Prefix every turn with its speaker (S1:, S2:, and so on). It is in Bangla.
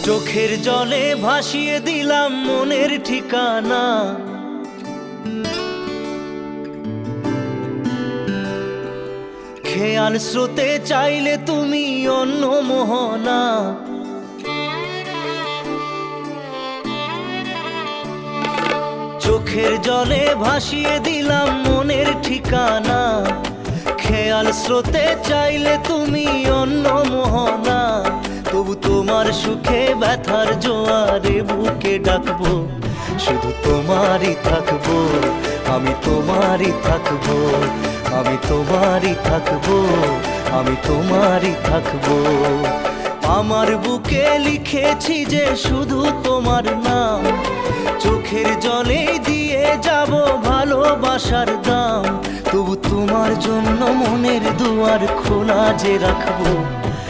S1: চোখের জলে ভাসিয়ে দিলাম মনের ঠিকানা। খেয়াল স্রোতে চাইলে তুমি অন্য মোহনা। চোখের জলে ভাসিয়ে দিলাম মনের ঠিকানা। খেয়াল স্রোতে চাইলে তুমি অন্য মোহনা। তবু তোমার সুখে ব্যথার জোয়ারে বুকে ডাকবো, শুধু তোমারই থাকবো, আমি তোমারই থাকবো, আমি তোমারই থাকবো, আমি তোমারই থাকবো। আমার বুকে লিখেছি যে শুধু তোমার নাম, চোখের জলে দিয়ে যাব ভালোবাসার দাম। তবু তোমার জন্য মনের দুয়ার খোলা যে রাখবো।